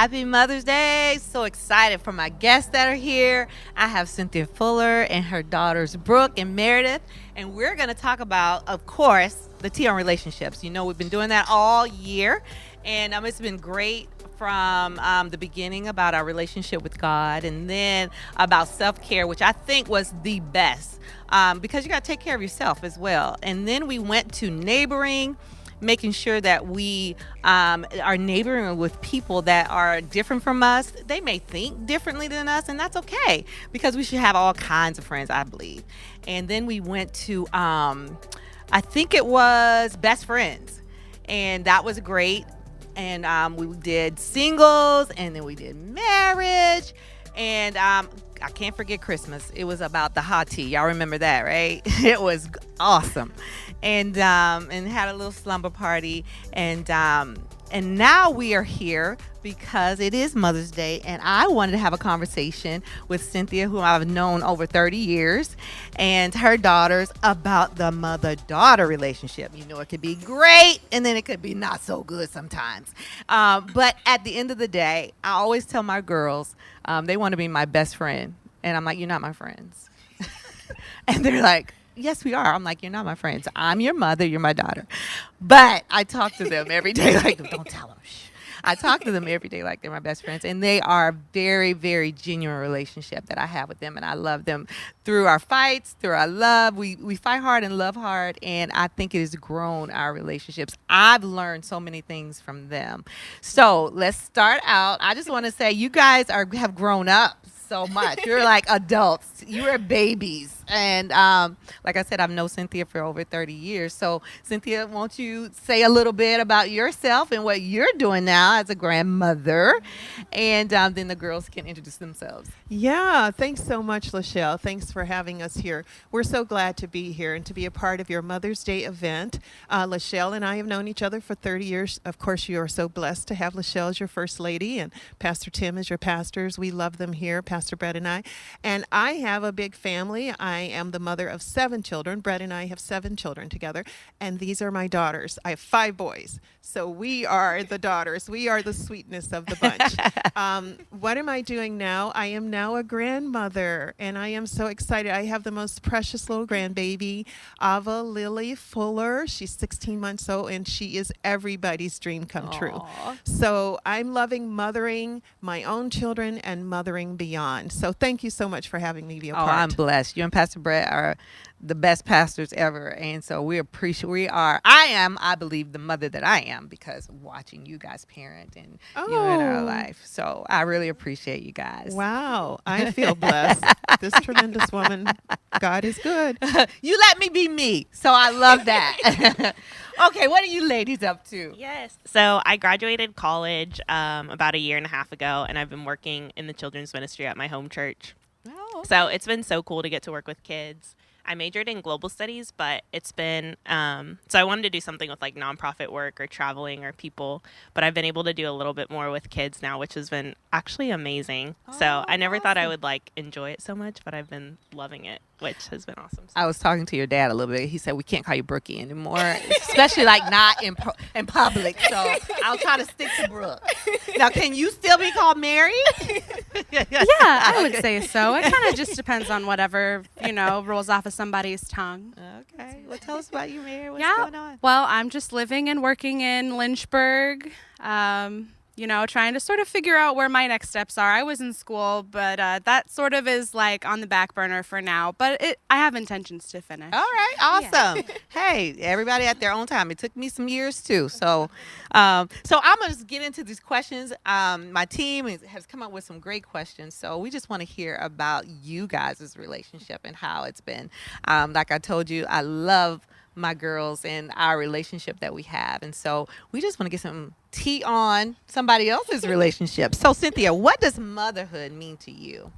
Happy Mother's Day. So excited for my guests that are here. I have Cynthia Fuller and her daughters, Brooke and Meredith. And we're going to talk about, of course, the tea on relationships. You know, we've been doing that all year. And it's been great from the beginning about our relationship with God, and then about self-care, which I think was the best, because you got to take care of yourself as well. And then we went to neighboring, making sure that we are neighboring with people that are different from us. They may think differently than us, and that's okay, because we should have all kinds of friends, I believe. And then we went to, I think it was best friends, and that was great. And we did singles, and then we did marriage, and I can't forget Christmas. It was about the hot tea. Y'all remember that, right? It was awesome, and had a little slumber party, and now we are here because it is Mother's Day, and I wanted to have a conversation with Cynthia, who I've known over 30 years, and her daughters about the mother-daughter relationship. You know, it could be great, and then it could be not so good sometimes. But at the end of the day, I always tell my girls, they want to be my best friend, and I'm like, you're not my friends. And they're like, yes, we are. I'm like, you're not my friends. I'm your mother. You're my daughter. But I talk to them every day like, don't tell them. Shh. I talk to them every day like they're my best friends. And they are a very, very genuine relationship that I have with them. And I love them through our fights, through our love. We fight hard and love hard. And I think it has grown our relationships. I've learned so many things from them. So let's start out. I just want to say you guys have grown up so much. You're like adults. You're babies. And like I said, I've known Cynthia for over 30 years. So Cynthia, won't you say a little bit about yourself and what you're doing now as a grandmother? And then the girls can introduce themselves. Yeah, thanks so much, Lachelle. Thanks for having us here. We're so glad to be here and to be a part of your Mother's Day event. Lachelle and I have known each other for 30 years. Of course, you are so blessed to have Lachelle as your first lady and Pastor Tim as your pastors. We love them here, Pastor Brett and I. And I have a big family. I am the mother of 7 children. Brett and I have 7 children together. And these are my daughters. I have 5 boys. So we are the daughters. We are the sweetness of the bunch. What am I doing now? I am now a grandmother, and I am so excited. I have the most precious little grandbaby, Ava Lily Fuller. She's 16 months old, and she is everybody's dream come true. So I'm loving mothering my own children and mothering beyond. So thank you so much for having me be a part. I'm blessed. You and Pastor Brett are the best pastors ever, and so I believe, the mother that I am because of watching you guys parent and in our life. So I really appreciate you guys. Wow, I feel blessed. This tremendous woman, God is good. You let me be me, so I love that. Okay, what are you ladies up to? Yes. So I graduated college about a year and a half ago, and I've been working in the children's ministry at my home church. Oh, okay. So it's been so cool to get to work with kids. I majored in global studies, but it's been, so I wanted to do something with like nonprofit work or traveling or people, but I've been able to do a little bit more with kids now, which has been actually amazing. So I never thought I would like enjoy it so much, but I've been loving it, which has been awesome. I was talking to your dad a little bit. He said we can't call you Brookie anymore, especially like not in public. So I'll try to stick to Brooke. Now, can you still be called Mary? Yeah, I would say so. It kind of just depends on whatever, rolls off of somebody's tongue. Okay. Well, tell us about you, Mary. What's Yeah. going on? Well, I'm just living and working in Lynchburg. Trying to sort of figure out where my next steps are. I was in school, but that sort of is like on the back burner for now. But I have intentions to finish. All right. Awesome. Hey, everybody at their own time. It took me some years too. So I'm going to just get into these questions. My team has come up with some great questions. So we just want to hear about you guys' relationship and how it's been. Like I told you, I love my girls and our relationship that we have. And so we just want to get some tea on somebody else's relationship. So Cynthia, what does motherhood mean to you?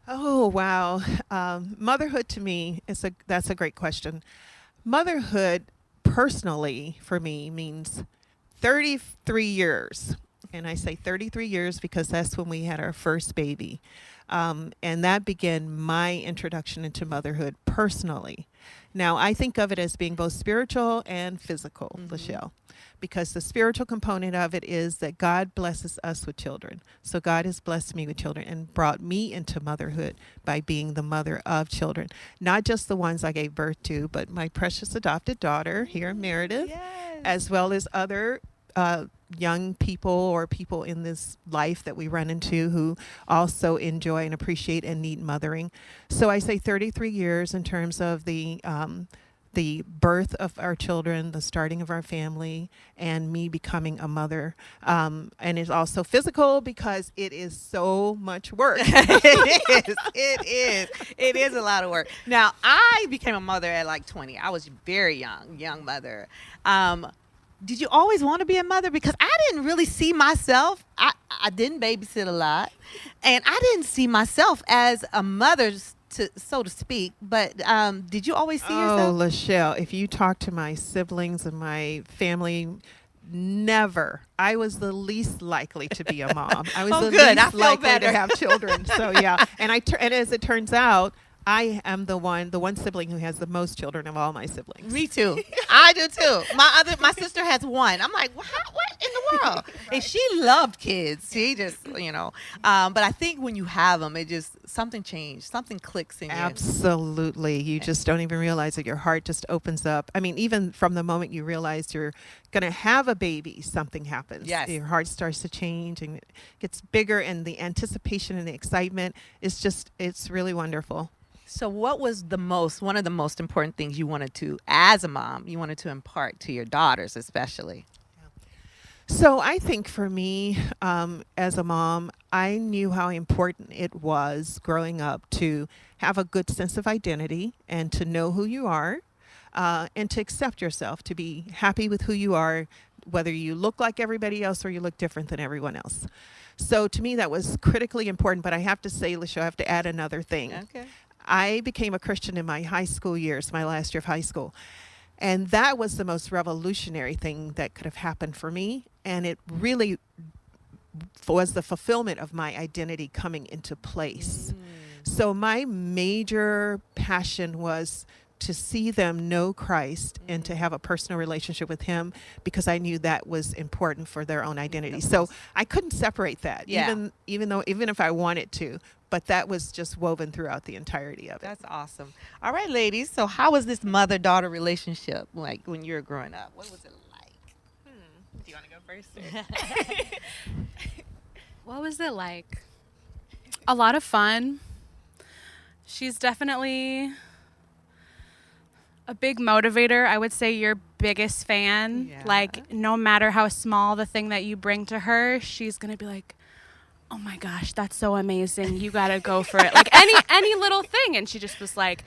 Oh, wow. Motherhood to me, that's a great question. Motherhood personally for me means 33 years. And I say 33 years because that's when we had our first baby. And that began my introduction into motherhood personally. Now, I think of it as being both spiritual and physical, Lachelle, because the spiritual component of it is that God blesses us with children. So God has blessed me with children and brought me into motherhood by being the mother of children. Not just the ones I gave birth to, but my precious adopted daughter here, Meredith, as well as other young people or people in this life that we run into who also enjoy and appreciate and need mothering. So I say 33 years in terms of the birth of our children, the starting of our family, and me becoming a mother. And it's also physical because it is so much work. It is a lot of work. Now, I became a mother at like 20. I was very young mother. Did you always want to be a mother? Because I didn't really see myself. I didn't babysit a lot, and I didn't see myself as a mother, so to speak. But did you always see yourself? Oh, Lachelle, if you talk to my siblings and my family, never. I was the least likely to be a mom. I was the least likely to have children. So yeah, and as it turns out, I am the one sibling who has the most children of all my siblings. Me too. I do too. My sister has one. I'm like, what in the world? Right. And she loved kids. She just, but I think when you have them, it just, something changed. Something clicks in you. Absolutely. You just don't even realize it. Your heart just opens up. I mean, even from the moment you realize you're going to have a baby, something happens. Yes. Your heart starts to change and it gets bigger, and the anticipation and the excitement is it's really wonderful. So what was one of the most important things you wanted to, as a mom, you wanted to impart to your daughters especially? So I think for me, as a mom, I knew how important it was growing up to have a good sense of identity and to know who you are, and to accept yourself, to be happy with who you are, whether you look like everybody else or you look different than everyone else. So to me, that was critically important. But I have to say, Lachelle, I have to add another thing. Okay. I became a Christian in my high school years, my last year of high school. And that was the most revolutionary thing that could have happened for me. And it really was the fulfillment of my identity coming into place. So my major passion was to see them know Christ and to have a personal relationship with him, because I knew that was important for their own identity. So I couldn't separate that, even if I wanted to. But that was just woven throughout the entirety of it. That's awesome. All right, ladies. So how was this mother-daughter relationship like when you were growing up? What was it like? Do you want to go first? What was it like? A lot of fun. She's definitely a big motivator. I would say your biggest fan. Yeah. Like, no matter how small the thing that you bring to her, she's going to be like, oh my gosh, that's so amazing. You got to go for it. Like any little thing. And she just was like,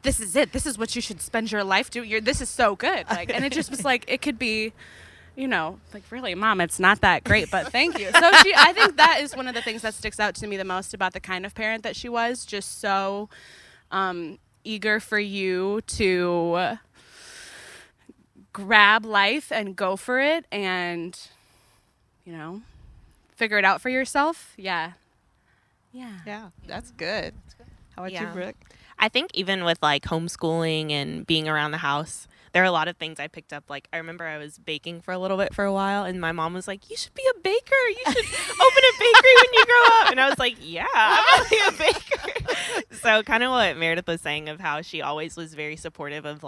this is it. This is what you should spend your life doing. This is so good. Like, and it just was like, it could be, like, really, Mom, it's not that great, but thank you. So I think that is one of the things that sticks out to me the most about the kind of parent that she was. Just so eager for you to grab life and go for it and, figure it out for yourself. Yeah, that's good. How about you, Brooke? I think even with like homeschooling and being around the house, there are a lot of things I picked up. Like, I remember I was baking for a little bit for a while, and my mom was like, you should be a baker. You should open a bakery when you grow up. And I was like, yeah, I'm really a baker. So kind of what Meredith was saying of how she always was very supportive of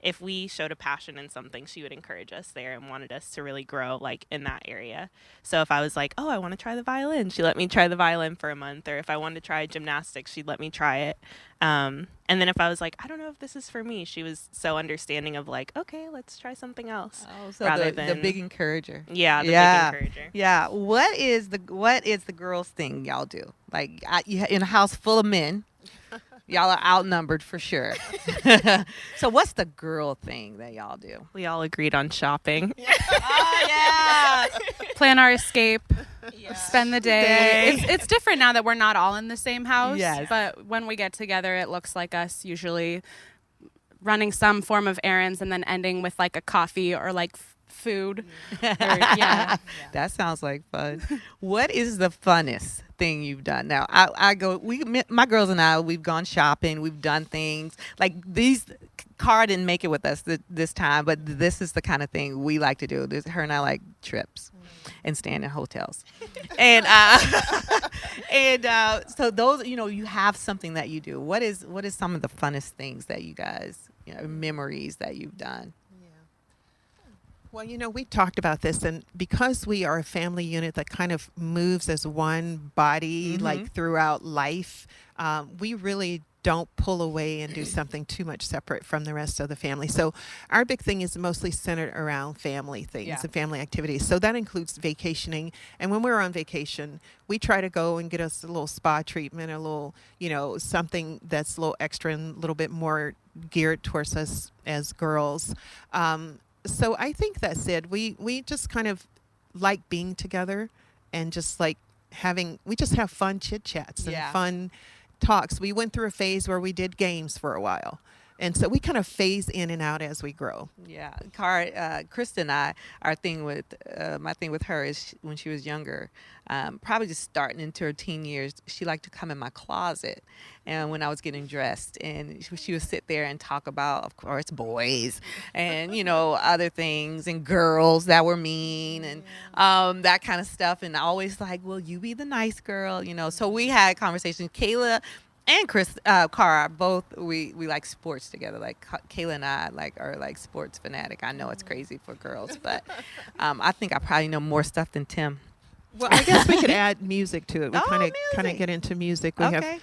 if we showed a passion in something, she would encourage us there and wanted us to really grow like in that area. So if I was like, oh, I want to try the violin, she let me try the violin for a month. Or if I wanted to try gymnastics, she'd let me try it. And then if I was like, I don't know if this is for me, she was so understanding of like, okay, let's try something else. Oh, so the big encourager. Yeah, big encourager. Yeah. What is the girls thing y'all do? Like, in a house full of men, y'all are outnumbered for sure. So what's the girl thing that y'all do? We all agreed on shopping. Oh, yeah. Plan our escape. Spend the day. It's different now that we're not all in the same house. Yes. But when we get together, it looks like us usually running some form of errands and then ending with like a coffee or like food. Yeah. That sounds like fun. What is the funnest thing you've done? Now, my girls and I, we've gone shopping, we've done things like these. Cara didn't make it with us this time, but this is the kind of thing we like to do. Her and I like trips and staying in hotels, and so those, you have something that you do. What is some of the funnest things that you guys, memories that you've done? Well, we talked about this, and because we are a family unit that kind of moves as one body, like throughout life, we really don't pull away and do something too much separate from the rest of the family. So our big thing is mostly centered around family things and family activities. So that includes vacationing. And when we're on vacation, we try to go and get us a little spa treatment, a little, something that's a little extra and a little bit more geared towards us as girls. So I think that's it. We just kind of like being together and just like we just have fun chit chats and fun talks. We went through a phase where we did games for a while. And so we kind of phase in and out as we grow. Yeah. Krista and I, my thing with her is when she was younger, probably just starting into her teen years, she liked to come in my closet and when I was getting dressed, and she would sit there and talk about, of course, boys and, other things and girls that were mean and that kind of stuff. And always like, will you be the nice girl? So we had conversations. Kayla and Cara, both we like sports together. Like Kayla and I are like sports fanatic. I know it's crazy for girls, but I think I probably know more stuff than Tim. Well, I guess we could add music to it. We kind of get into music. We have,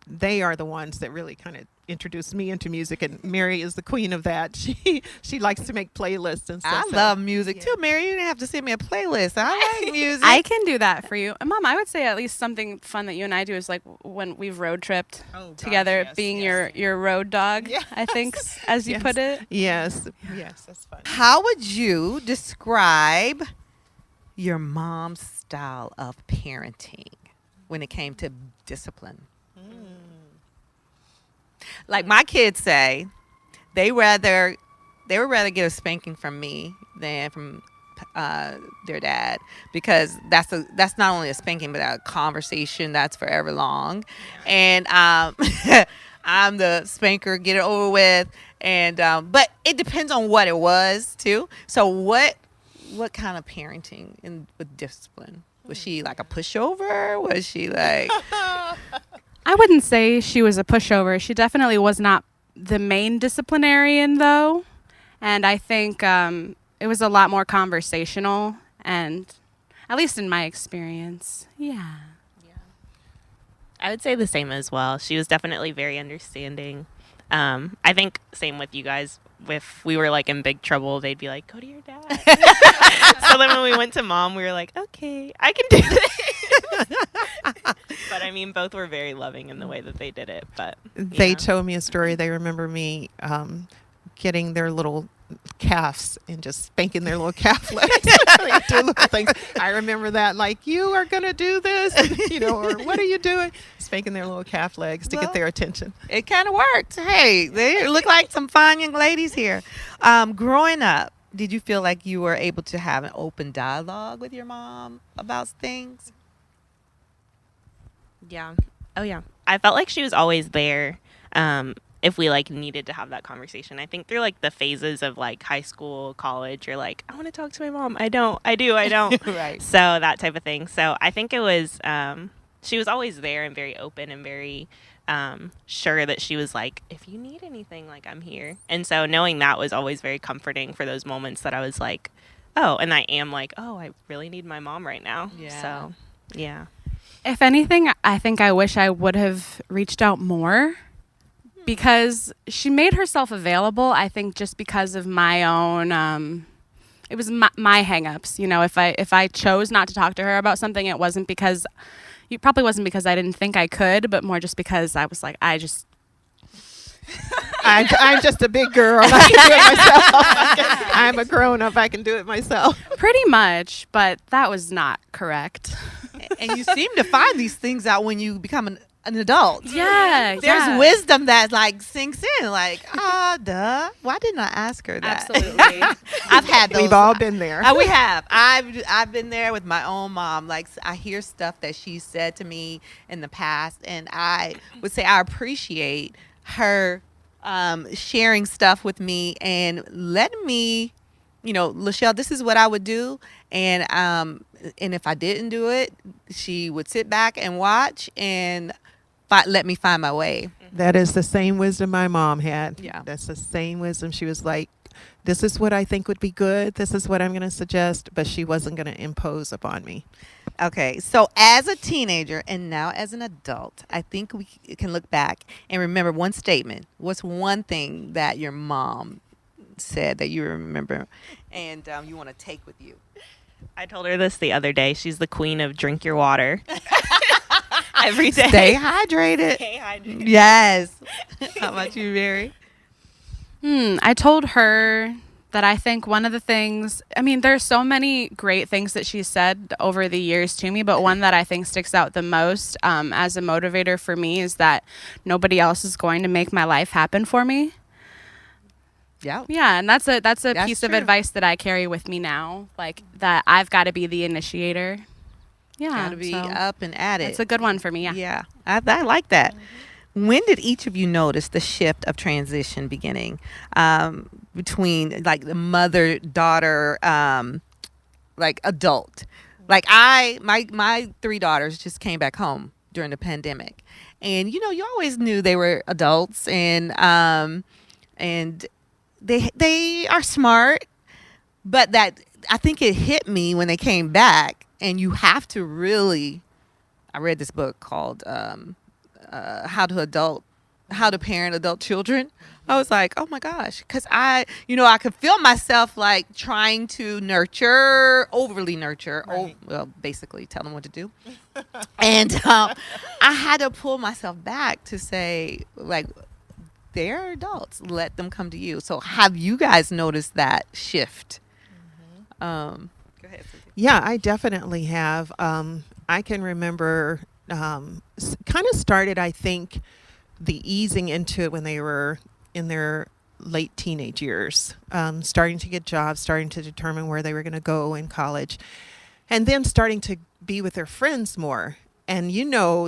they are the ones that really kind of introduced me into music, and Mary is the queen of that. She likes to make playlists and stuff. I love music too, Mary. You didn't have to send me a playlist. I like music. I can do that for you. And Mom, I would say at least something fun that you and I do is like when we've road tripped together, being your road dog, I think, as you put it. Yes, that's fun. How would you describe your mom's style of parenting when it came to discipline? Like my kids say, they would rather get a spanking from me than from their dad, because that's not only a spanking but a conversation that's forever long, and I'm the spanker, get it over with, and but it depends on what it was too. So what kind of parenting with discipline? Was she like a pushover? Was she like? I wouldn't say she was a pushover. She definitely was not the main disciplinarian, though. And I think it was a lot more conversational, and at least in my experience, yeah. I would say the same as well. She was definitely very understanding. I think same with you guys. If we were like in big trouble, they'd be like, go to your dad. So then when we went to Mom, we were like, okay, I can do this. But I mean, both were very loving in the way that they did it. But they told me a story. They remember me getting their little calves and just spanking their little calf legs. Do little things. I remember that, like, you are going to do this, or what are you doing? Spanking their little calf legs to get their attention. It kind of worked. Hey, they look like some fine young ladies here. Growing up, did you feel like you were able to have an open dialogue with your mom about things? Yeah. Oh, yeah. I felt like she was always there. If we like needed to have that conversation. I think through like the phases of like high school, college, you're like, I want to talk to my mom. I don't. Right. So that type of thing. So I think it was, she was always there and very open and very sure that she was like, if you need anything, like, I'm here. And so knowing that was always very comforting for those moments that I was like, oh, and I am like, oh, I really need my mom right now. Yeah. So, yeah. If anything, I think I wish I would have reached out more, because she made herself available, I think, just because of my own, it was my hang-ups. If I chose not to talk to her about something, it probably wasn't because I didn't think I could, but more just because I was like, I'm just a big girl. I can do it myself. I'm a grown-up. I can do it myself. Pretty much, but that was not correct. And you seem to find these things out when you become an adult. Yeah, There's yeah. wisdom that like sinks in, like, duh. Why didn't I ask her that? Absolutely. I've had those. We've all been there. We have. I've been there with my own mom. Like I hear stuff that she said to me in the past, and I would say I appreciate her sharing stuff with me and letting me, Lachelle, this is what I would do, and if I didn't do it, she would sit back and watch and let me find my way. That is the same wisdom my mom had. Yeah. That's the same wisdom. She was like, this is what I think would be good. This is what I'm going to suggest. But she wasn't going to impose upon me. Okay, so as a teenager and now as an adult, I think we can look back and remember one statement. What's one thing that your mom said that you remember and you want to take with you? I told her this the other day. She's the queen of drink your water. Every day. Stay hydrated. Stay hydrated. Yes. How about you, Mary? I told her that I think one of the things, there's so many great things that she said over the years to me, but one that I think sticks out the most as a motivator for me is that nobody else is going to make my life happen for me. Yeah. Yeah, and that's a piece of true. advice that I carry with me now, like that I've got to be the initiator. Yeah. Got to be so up and at it. it's a good one for me, yeah. Yeah, I like that. When did each of you notice the shift of transition beginning between like the mother daughter, like adult? Like my 3 daughters just came back home during the pandemic, and you always knew they were adults, and they are smart, but that I think it hit me when they came back, and you have to really. I read this book called How to Parent Adult Children. I was like, oh my gosh, because I could feel myself like trying to overly nurture, Right. basically tell them what to do, and I had to pull myself back to say, like, they're adults, let them come to you. So have you guys noticed that shift? Go ahead, Cynthia. Yeah, I definitely have. I can remember kind of started, I think, the easing into it when they were in their late teenage years, starting to get jobs, starting to determine where they were going to go in college, and then starting to be with their friends more. And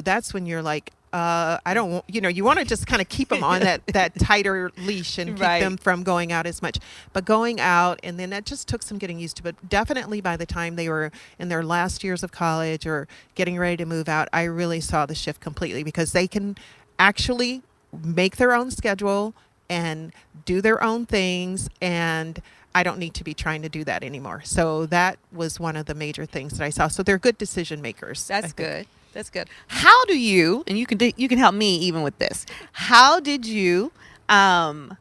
that's when you're like, I don't want, you want to just kind of keep them on that tighter leash and keep Right. them from going out as much. But going out, and then that just took some getting used to. But definitely by the time they were in their last years of college or getting ready to move out, I really saw the shift completely, because they can actually make their own schedule and do their own things, and I don't need to be trying to do that anymore. So that was one of the major things that I saw. So they're good decision makers. I That's think. good. That's good. How do you, and you can help me even with this. How did you help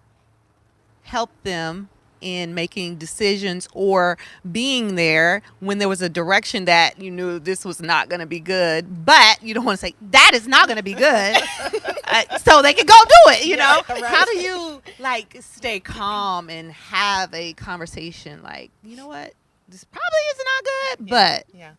them in making decisions or being there when there was a direction that you knew this was not going to be good, but you don't want to say that is not going to be good, so they can go do it. Right. How do you like stay calm and have a conversation? Like, you know what, this probably is not good, but Yeah.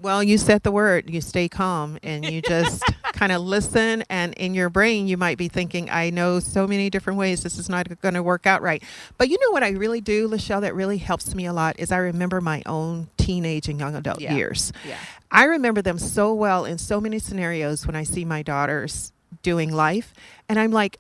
Well, you said the word, you stay calm, and you just kind of listen, and in your brain you might be thinking, I know so many different ways this is not going to work out right. But you know what I really do, Lachelle, that really helps me a lot is I remember my own teenage and young adult years. yeah. I remember them so well in so many scenarios when I see my daughters doing life, and I'm like,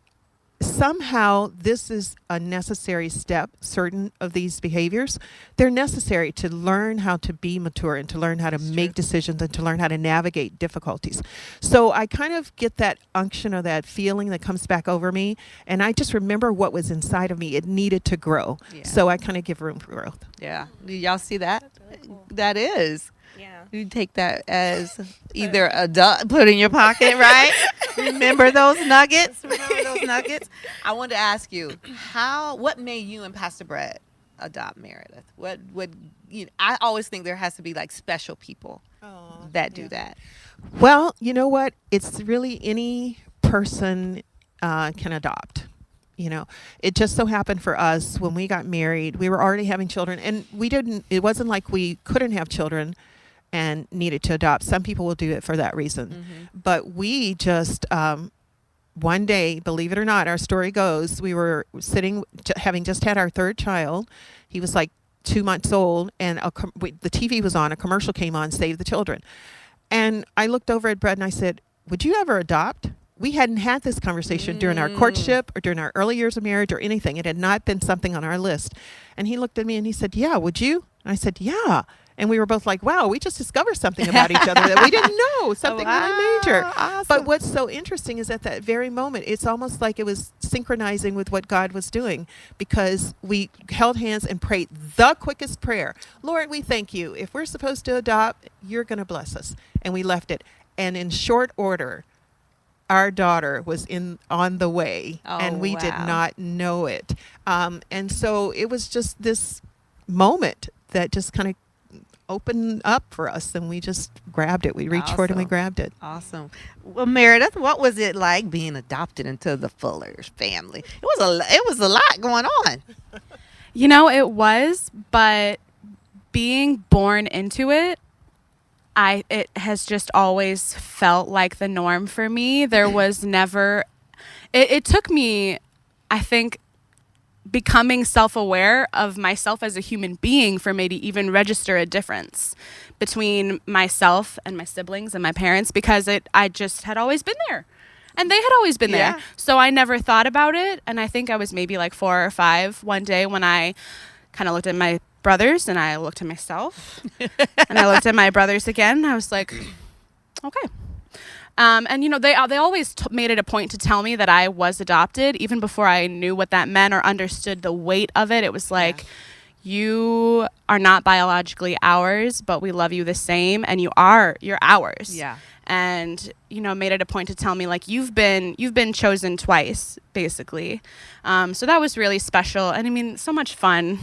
somehow this is a necessary step. Certain of these behaviors, they're necessary to learn how to be mature and to learn how to make decisions and to learn how to navigate difficulties. So I kind of get that unction or that feeling that comes back over me, and I just remember what was inside of me. It needed to grow. Yeah. So I kind of give room for growth. Yeah. Do y'all see that? Really cool. That is. Yeah. You take that as either a put in your pocket, right? Remember those nuggets? Remember those nuggets? I wanted to ask you, what made you and Pastor Brett adopt Meredith? I always think there has to be like special people that do that. Well, you know what? It's really any person can adopt. It just so happened for us when we got married, we were already having children, and it wasn't like we couldn't have children. and needed to adopt. Some people will do it for that reason. But we just, one day, believe it or not, our story goes, we were sitting, having just had our third child. He was like 2 months old, and the TV was on. A commercial came on, Save the Children. And I looked over at Brett and I said, would you ever adopt? We hadn't had this conversation during our courtship or during our early years of marriage or anything. It had not been something on our list. And he looked at me and he said, yeah, would you? And I said, yeah. And we were both like, wow, we just discovered something about each other that we didn't know, something really major. Awesome. But what's so interesting is at that very moment, it's almost like it was synchronizing with what God was doing, because we held hands and prayed the quickest prayer. Lord, we thank you. If we're supposed to adopt, you're going to bless us. And we left it. And in short order, our daughter was on the way, and we did not know it. And so it was just this moment that just kind of opened up for us, and we just grabbed it. We reached for it and we grabbed it. Awesome. Well, Meredith, what was it like being adopted into the Fullers family? It was a lot going on. You know, it was, but being born into it, it has just always felt like the norm for me. There was never, it took me, I think, becoming self-aware of myself as a human being for me to even register a difference between myself and my siblings and my parents, because I just had always been there. And they had always been there. So I never thought about it. And I think I was maybe like 4 or 5 one day when I kind of looked at my brothers and I looked at myself and I looked at my brothers again. I was like, okay. And, you know, they always made it a point to tell me that I was adopted, even before I knew what that meant or understood the weight of it. It was like, you are not biologically ours, but we love you the same, and you're ours. Yeah. And, you know, made it a point to tell me, like, you've been chosen twice, basically. So that was really special. And I mean, so much fun.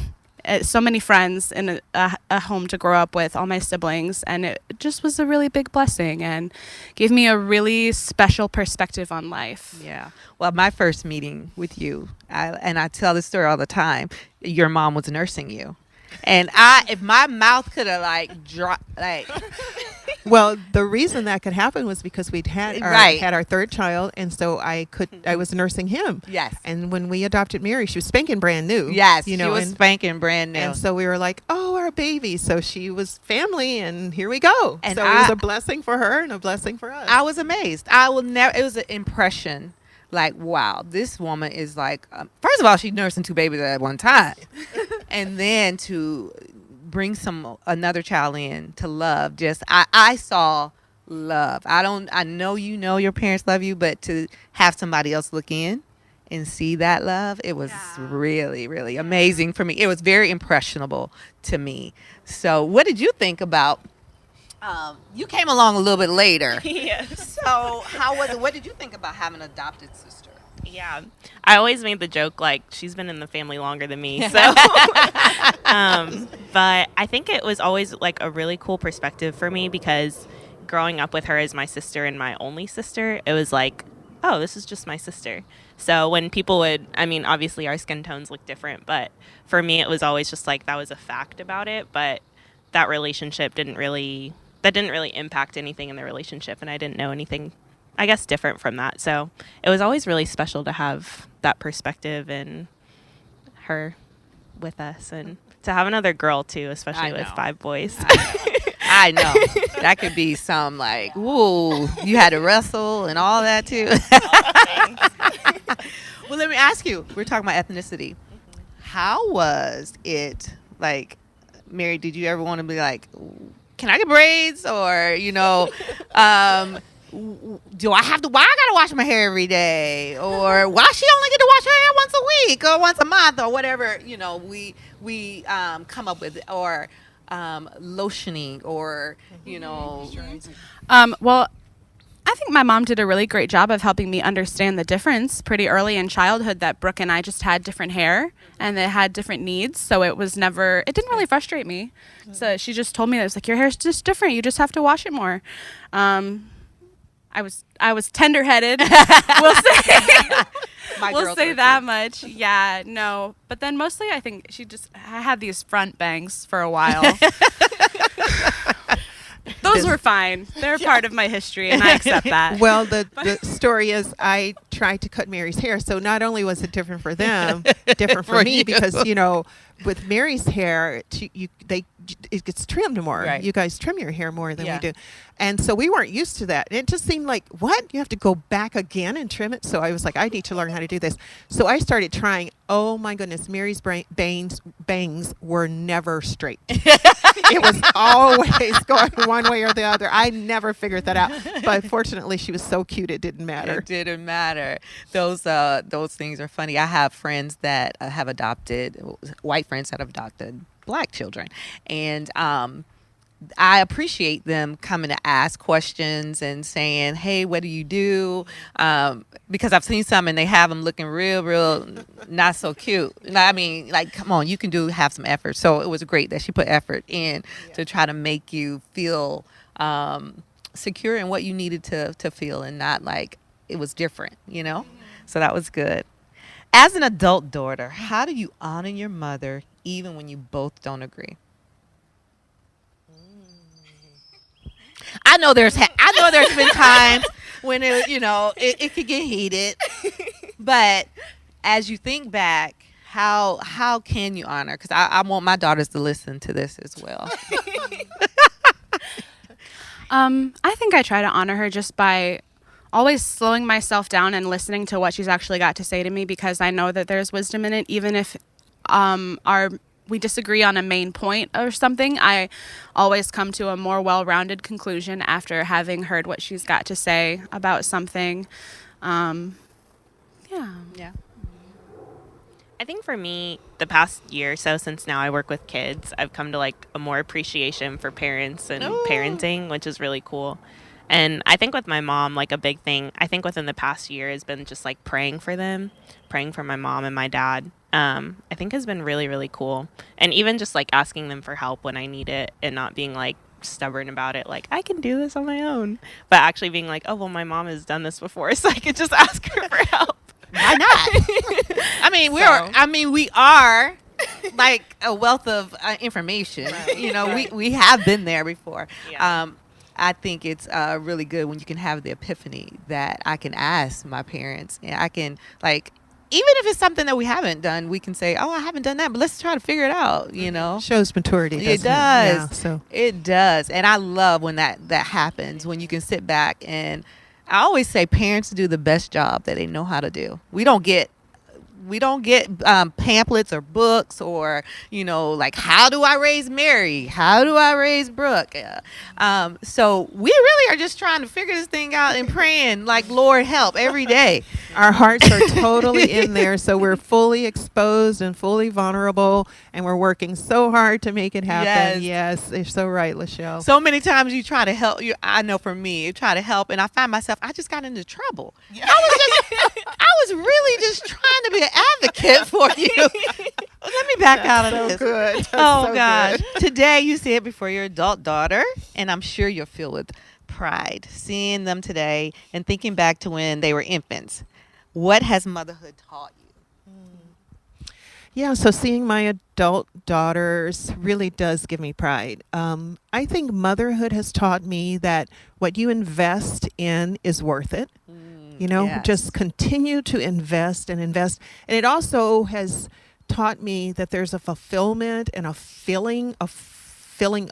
So many friends in a home to grow up with, all my siblings, and it just was a really big blessing and gave me a really special perspective on life. Yeah. Well, my first meeting with you, I tell this story all the time, your mom was nursing you. And if my mouth could have dropped, Well, the reason that could happen was because we'd had our third child, and so I was nursing him. Yes. And when we adopted Mary, she was spanking brand new. Yes, you know, she was spanking brand new. And so we were like, oh, our baby. So she was family, and here we go. And so it was a blessing for her and a blessing for us. I was amazed. It was an impression. Like, wow, this woman is like, first of all, she's nursing 2 babies at one time. And then to bring another child in to love, I saw love. I know your parents love you, but to have somebody else look in and see that love, it was really, really amazing for me. It was very impressionable to me. So what did you think about, you came along a little bit later. Yes. So how was it? What did you think about having an adopted sister? Yeah. I always made the joke, like, she's been in the family longer than me. So, but I think it was always like a really cool perspective for me, because growing up with her as my sister and my only sister, it was like, oh, this is just my sister. So when people obviously our skin tones look different, but for me, it was always just like, that was a fact about it. But that relationship didn't really impact anything in the relationship. And I didn't know anything, I guess, different from that. So it was always really special to have that perspective and her with us, and to have another girl too, especially with 5 boys. I know. That could be some like, ooh, you had to wrestle and all that too. Well, let me ask you, we're talking about ethnicity. How was it, like, Mary, did you ever want to be like, can I get braids? Or, you know, why I gotta wash my hair every day? Or why she only get to wash her hair once a week or once a month, or whatever, you know, we come up with, or lotioning, or, you know. Well, I think my mom did a really great job of helping me understand the difference pretty early in childhood, that Brooke and I just had different hair and they had different needs. So it didn't really frustrate me. So she just told me that, it was like, your hair's just different. You just have to wash it more. I was tender-headed. We'll say that much. Yeah, no. But then mostly I think I had these front bangs for a while. Those this. were fine. They're part of my history, and I accept that. Well, the story is I tried to cut Mary's hair, so not only was it different for them, different for For me you. because with Mary's hair, it gets trimmed more. Right. You guys trim your hair more than Yeah. we do, and so we weren't used to that. It just seemed like, what? You have to go back again and trim it. So I was like, I need to learn how to do this. So I started trying. Oh my goodness, Mary's bangs were never straight. It was always going one way or the other. I never figured that out. But fortunately, she was so cute, it didn't matter. It didn't matter. Those things are funny. I have friends that have adopted, white friends that have adopted black children, and I appreciate them coming to ask questions and saying, "Hey, what do you do?" Because I've seen some and they have them looking real not so cute. I mean, like, come on, you can have some effort. So it was great that she put effort in to try to make you feel secure in what you needed to feel, and not like it was different, you know? So that was good. As an adult daughter, how do you honor your mother even when you both don't agree? I know there's been times when it could get heated, but as you think back, how can you honor? Because I want my daughters to listen to this as well. I think I try to honor her just by always slowing myself down and listening to what she's actually got to say to me, because I know that there's wisdom in it, even if we disagree on a main point or something. I always come to a more well-rounded conclusion after having heard what she's got to say about something. Yeah. I think for me, the past year or so, since now I work with kids, I've come to like a more appreciation for parents and parenting, which is really cool. And I think with my mom, like a big thing, I think within the past year has been just like praying for them, praying for my mom and my dad. I think has been really, really cool. And even just like asking them for help when I need it and not being like stubborn about it, like I can do this on my own, but actually being like, oh, well, my mom has done this before, so I could just ask her for help. Why not? I mean, we are like a wealth of information. Right. You know, we have been there before. Yeah. I think it's really good when you can have the epiphany that I can ask my parents, and I can, like, even if it's something that we haven't done, we can say, oh, I haven't done that, but let's try to figure it out, you know? Shows maturity, doesn't It does. Yeah, so. It does. And I love when that happens, when you can sit back, and I always say parents do the best job that they know how to do. We don't get pamphlets or books or, like, how do I raise Mary? How do I raise Brooke? So we really are just trying to figure this thing out and praying, like, Lord, help every day. Our hearts are totally in there, so we're fully exposed and fully vulnerable, and we're working so hard to make it happen. Yes, you're so right, Lachelle. So many times you try to help. I know for me, you try to help, and I find myself, I just got into trouble. I was really just trying to be an advocate for you. Let me back out of this. Good. That's Oh, so gosh. good. Today you see it before your adult daughter, and I'm sure you're filled with pride seeing them today and thinking back to when they were infants. What has motherhood taught you? Yeah, so seeing my adult daughters really does give me pride. I think motherhood has taught me that what you invest in is worth it. Yes. Just continue to invest and invest. And it also has taught me that there's a fulfillment and a filling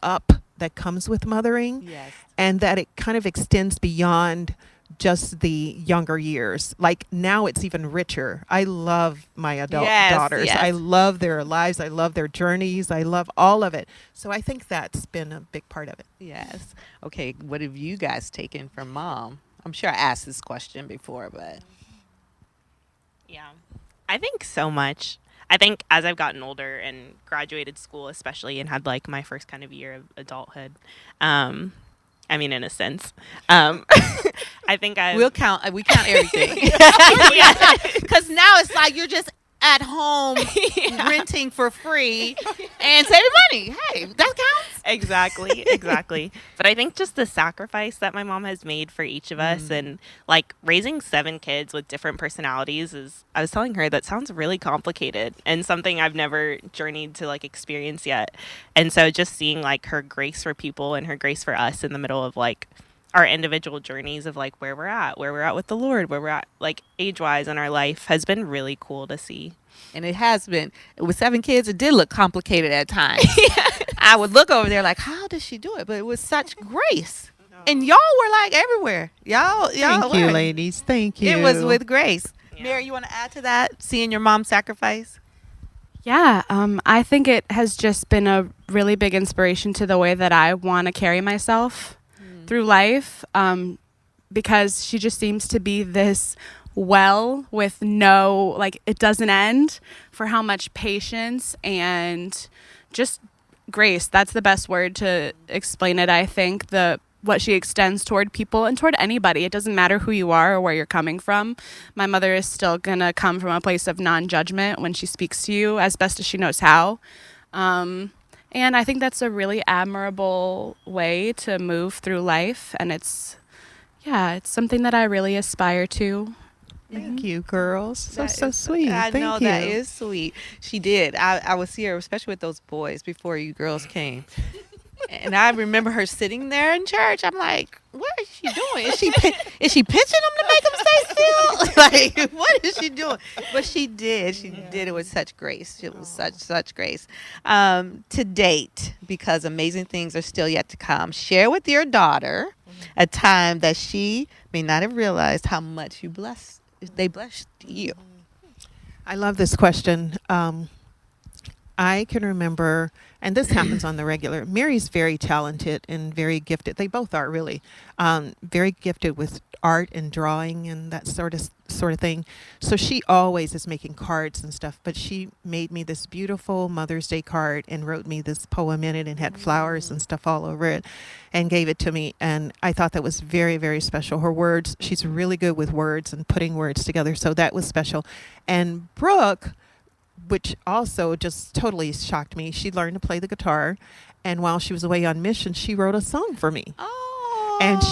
up that comes with mothering. Yes. And that it kind of extends beyond just the younger years. Like now it's even richer. I love my adult daughters. Yes. I love their lives. I love their journeys. I love all of it. So I think that's been a big part of it. Yes. Okay, what have you guys taken from mom? I'm sure I asked this question before, but... Yeah, I think so much. I think as I've gotten older and graduated school, especially, and had like my first kind of year of adulthood, I mean, in a sense, I think we count everything. Because now it's like you're just at home renting for free and saving money. Hey, that counts. Exactly. But I think just the sacrifice that my mom has made for each of us and like raising 7 kids with different personalities is, I was telling her, that sounds really complicated and something I've never journeyed to like experience yet. And so just seeing like her grace for people and her grace for us in the middle of like our individual journeys of like where we're at with the Lord, where we're at like age wise in our life has been really cool to see. And it has been. With 7 kids, it did look complicated at times. I would look over there like, how does she do it? But it was such grace. And y'all were like everywhere. Y'all Thank you, were. ladies. Thank you. It was with grace. Yeah. Mary, you want to add to that? Seeing your mom sacrifice? Yeah, I think it has just been a really big inspiration to the way that I want to carry myself through life, because she just seems to be this well with no, like, it doesn't end, for how much patience and just grace. That's the best word to explain it, I think. What she extends toward people and toward anybody. It doesn't matter who you are or where you're coming from. My mother is still going to come from a place of non-judgment when she speaks to you as best as she knows how. And I think that's a really admirable way to move through life. And it's something that I really aspire to. Thank you, girls. So That sweet. I Thank know you. that is sweet. She did. I would see her, especially with those boys before you girls came. And I remember her sitting there in church. I'm like, what is she doing? Is she pinching them to make them stay still? Like, what is she doing? But she did. She did it with such grace. It was such grace. To date, because amazing things are still yet to come, share with your daughter a time that she may not have realized how much they blessed you. I love this question. I can remember, and this happens on the regular. Mary's very talented and very gifted. They both are really very gifted with art and drawing and that sort of thing. So she always is making cards and stuff. But she made me this beautiful Mother's Day card and wrote me this poem in it and had flowers and stuff all over it, and gave it to me. And I thought that was very, very special. Her words, she's really good with words and putting words together. So that was special. And Brooke, which also just totally shocked me. She learned to play the guitar, and while she was away on mission, she wrote a song for me. Oh. And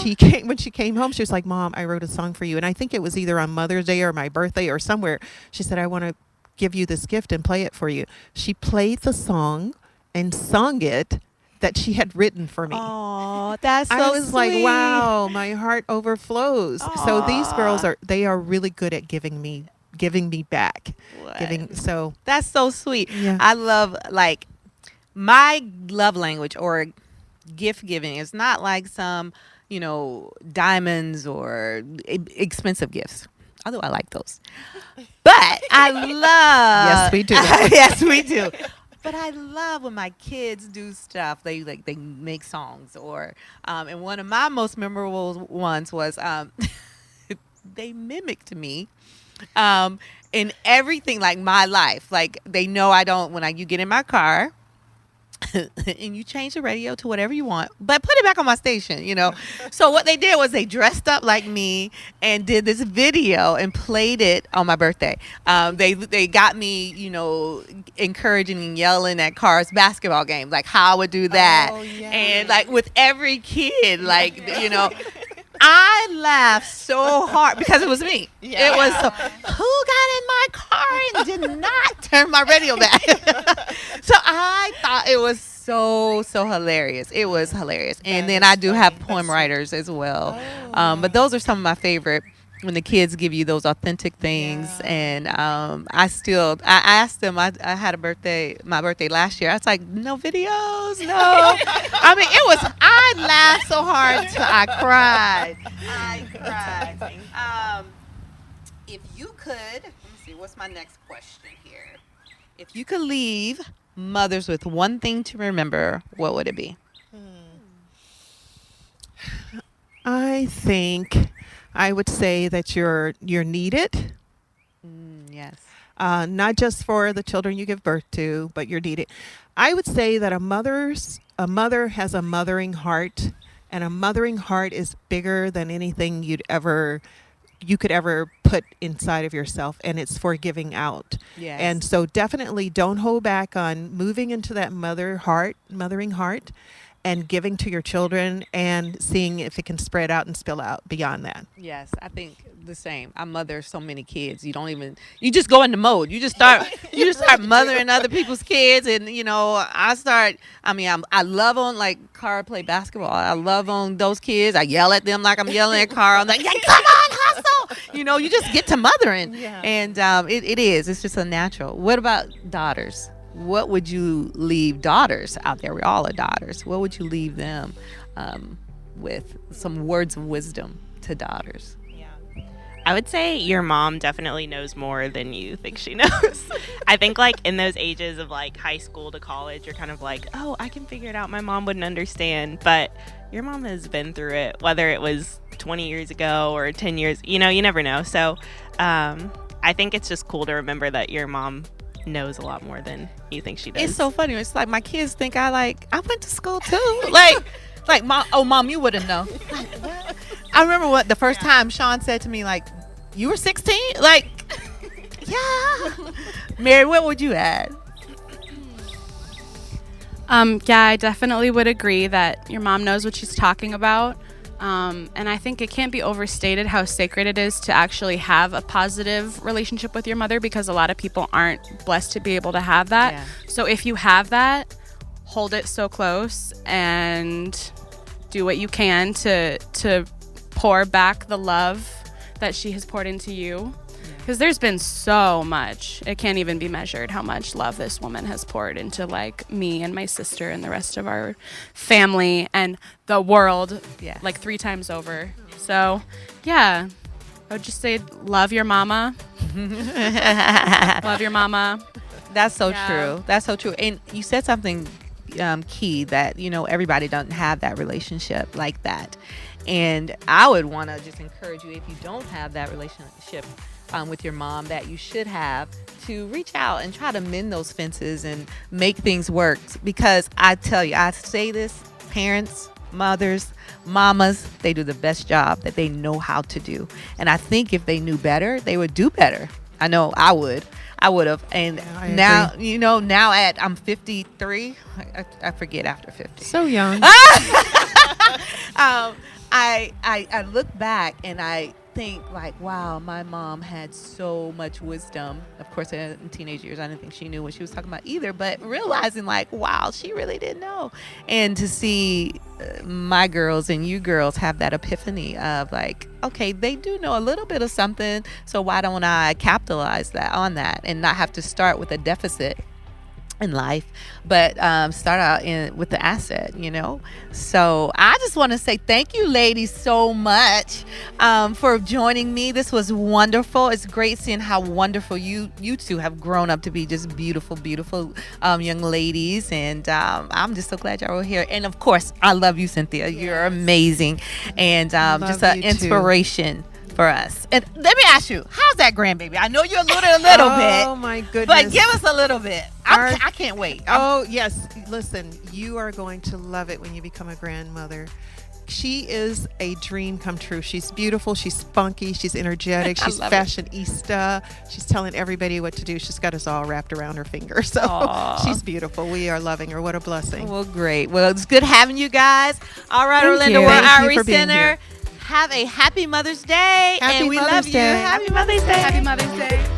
when she came home, she was like, "Mom, I wrote a song for you." And I think it was either on Mother's Day or my birthday or somewhere. She said, "I want to give you this gift and play it for you." She played the song and sung it that she had written for me. Oh, that's so I was like, sweet. wow, my heart overflows. So these girls are really good at giving me back. What? That's so sweet. Yeah. I love, like, my love language or gift giving is not like some, diamonds or expensive gifts. Although I like those. But I love. Yes, we do. Yes, we do. But I love when my kids do stuff. They make songs, or and one of my most memorable ones was they mimicked me in everything, like my life. Like, they know I don't, you get in my car and you change the radio to whatever you want, but put it back on my station, So what they did was they dressed up like me and did this video and played it on my birthday. They got me, encouraging and yelling at Carr's basketball game, like how I would do that. Oh, yeah. And like with every kid, like, I laughed so hard because it was me. Yeah. It was who got in my car and did not turn my radio back? So I thought it was so hilarious. It was hilarious. And then I do have poem writers as well. But those are some of my favorite, when the kids give you those authentic things. Yeah. And I asked them, I had my birthday last year. I was like, no videos, no. I mean, I laughed so hard till I cried. If you could, let me see, what's my next question here? If you could leave mothers with one thing to remember, what would it be? I think I would say that you're needed. Yes. Not just for the children you give birth to, but you're needed. I would say that a mother has a mothering heart, and a mothering heart is bigger than anything you could ever put inside of yourself, and it's for giving out. Yes. And so definitely don't hold back on moving into that mothering heart. and giving to your children and seeing if it can spread out and spill out beyond that. Yes, I think the same. I mother so many kids. You just go into mode. You just start mothering other people's kids. And, I love on like Cara play basketball. I love on those kids. I yell at them like I'm yelling at Cara. I'm like, yeah, come on, hustle. You just get to mothering. Yeah. And it's just a natural. What about daughters? What would you leave daughters out there? We all are daughters. What would you leave them with some words of wisdom to daughters? I would say your mom definitely knows more than you think she knows. I think like in those ages of like high school to college, you're kind of like, oh, I can figure it out. My mom wouldn't understand. But your mom has been through it, whether it was 20 years ago or 10 years, you never know. So I think it's just cool to remember that your mom knows a lot more than you think she does. It's so funny. It's like my kids think I went to school too. like mom, you wouldn't know. I remember the first time Sean said to me, like, you were 16? Like, yeah. Mary, what would you add? Yeah, I definitely would agree that your mom knows what she's talking about. And I think it can't be overstated how sacred it is to actually have a positive relationship with your mother, because a lot of people aren't blessed to be able to have that. Yeah. So if you have that, hold it so close and do what you can to pour back the love that she has poured into you. Because there's been so much. It can't even be measured how much love this woman has poured into like me and my sister and the rest of our family and the world, like 3 times over. So, yeah, I would just say love your mama. Love your mama. That's so true. That's so true. And you said something key that, everybody doesn't have that relationship like that. And I would want to just encourage you, if you don't have that relationship with your mom that you should have, to reach out and try to mend those fences and make things work. Because I tell you, I say this, parents, mothers, mamas, they do the best job that they know how to do. And I think if they knew better, they would do better. I know I would have. And now, agree. Now I'm 53. I forget after 50. So young. I look back and I think like, wow, my mom had so much wisdom. Of course, in teenage years, I didn't think she knew what she was talking about either, but realizing like, wow, she really didn't know. And to see my girls and you girls have that epiphany of like, okay, they do know a little bit of something, so why don't I capitalize on that and not have to start with a deficit in life, but start out with the asset, So I just want to say thank you, ladies, so much for joining me. This was wonderful. It's great seeing how wonderful you two have grown up to be, just beautiful, beautiful young ladies. And I'm just so glad y'all were here. And of course, I love you, Cynthia. Yes. You're amazing, and just an inspiration for us. And let me ask you, how's that grandbaby? I know you're a little bit. Oh my goodness. But give us a little bit. I can't wait. Oh yes. Listen, you are going to love it when you become a grandmother. She is a dream come true. She's beautiful. She's spunky. She's energetic. She's fashionista. She's telling everybody what to do. She's got us all wrapped around her finger. So she's beautiful. We are loving her. What a blessing. Well, great. Well, it's good having you guys. All right, Thank Orlando you. World Thank you Outreach for being Center. here. Have a happy Mother's Day. Happy and we Mother's love you. Day. Happy Mother's Day. Happy Mother's Day.